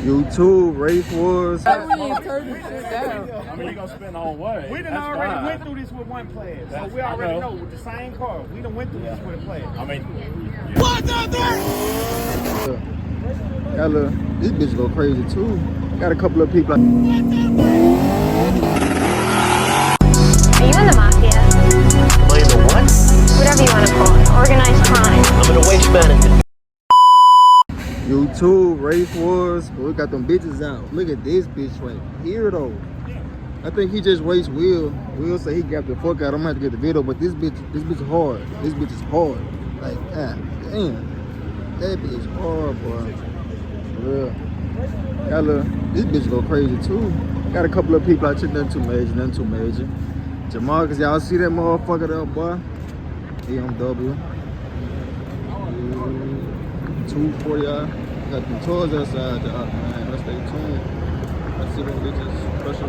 YouTube, race wars. I mean, turn the shit down. I mean, you're gonna spend the whole way. We done already went through this with one Plaid, so we already know with the same car. We done went through this with a Plaid. I mean, What's out there? This bitch go crazy too. Got a couple of people. Are you in the mafia? Am I in the what? Whatever you want to call it. Organized crime. I'm in a waste management. YouTube, race wars. But we got them bitches out. Look at this bitch right here though. I think he just raced Will. Will say he got the fuck out. I'm gonna have to get the video, but this bitch hard. This bitch is hard. Like, god damn. That bitch is hard, boy. For real. This bitch go crazy too. Got a couple of people out here, nothing too major. Jamal, cause y'all see that motherfucker there, boy. BMW. 240, y'all. Got them toys outside, y'all, man. Let's stay tuned. Let's see them bitches. Pressure.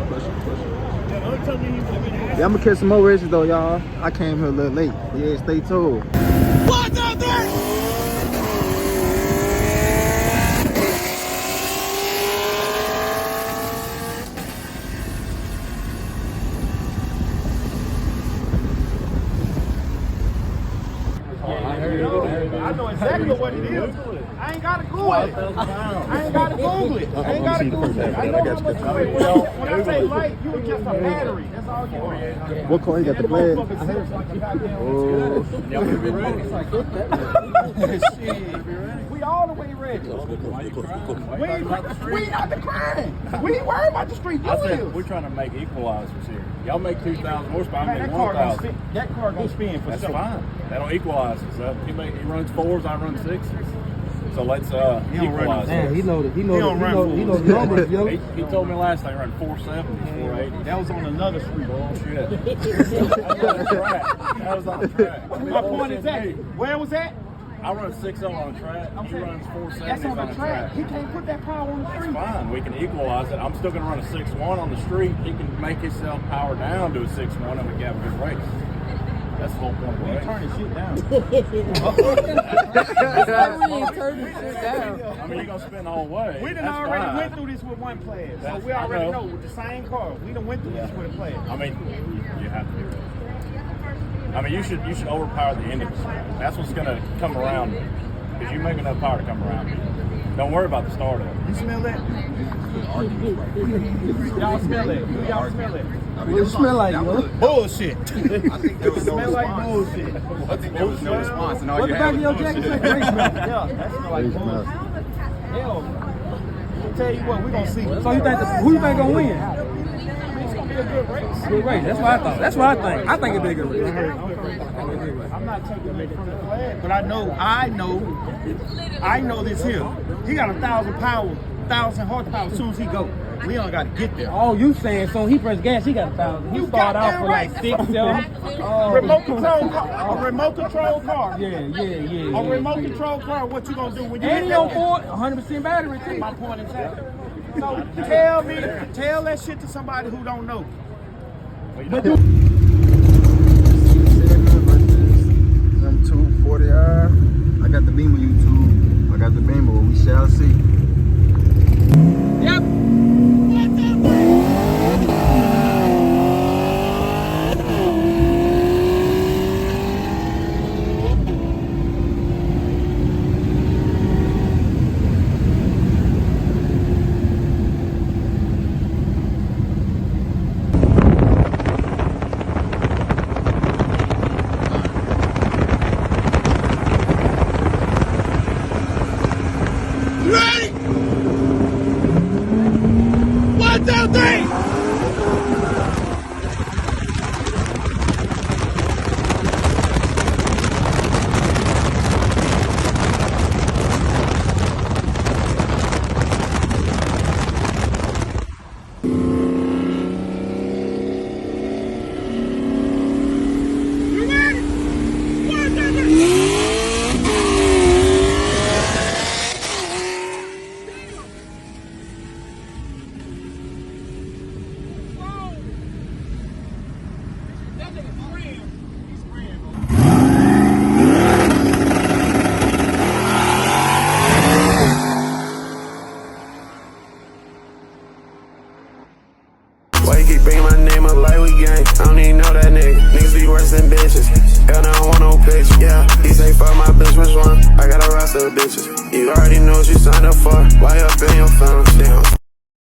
Yeah, I'm gonna catch some more races though, y'all. I came here a little late. Yeah, stay tuned. What's out there? I know exactly what it is. I ain't gotta Google it. I ain't gotta Google it. I know how much it weighs. When I say light, you were just a battery. That's all you are. What car you got the Plaid? We all the way ready. We not the crime. We ain't worried about the street. I said we're trying to make equalizers here. Y'all make 2,000 horsepower, I make that car 1,000. that car gonna spin for That's sure. fine. That'll equalize us. He runs 4s, I run 6s. So let's equalize. Man, he know the numbers, yo. He told me last time he ran 470s, 480s. That was on another street. Bullshit. That was on the track. My point is that. Where was that? I run 6.0 on the track. He runs 470s That's on the track. He can't put that power on the That's street. fine. We can equalize it. I'm still going to run a 6.1 on the street. He can make himself power down to a 6.1 and we can have a good race. That's the whole point of the race. Turn his shit down. I mean, turn the shit down. I mean, you're going to spend the whole way. We done already went through this with one Plaid, so we already know with the same car. We done went through this with a Plaid. I mean, you have to do that. I mean, you should overpower the end of the street. That's what's going to come around. Because you make enough power to come around. Don't worry about the start of it. You smell that? Y'all smell that? Y'all smell that? What it smell like, yo? Bullshit. I think there was no Smell like response. bullshit. I think there was no response, and all What you the had back of your was jacket bullshit. say? Great smell. Yeah, that smell like bullshit. Hell, I'll tell you what, we gonna see. So who you think gonna win? It's gonna be a good race. Good race. That's what I thought. That's what I think. I think it'd be a good race. I'm not taking it from the Flag, but I know this here. He got 1,000 power, 1,000 horsepower as soon as he go. We only got to get there. Oh, you saying so he press gas, he got 1,000. He You start got off that for right. like 6, 7. Oh. Remote control car. A remote control car. Yeah. A remote control car. What you gonna do when you And get he on there? board, 100% battery too. My point is that. So tell that shit to somebody who don't know. But them 240i. I got the Beamer YouTube. I got the Beamer, we shall see. Yep. Ready? keep bringing my name up like we gang. I don't even know that nigga. Niggas be worse than bitches. Hell, I don't want no picture. Yeah, he say fuck my bitch, which one? I got a roster of bitches. You already know what you signed up for. Why up in your phone? Damn.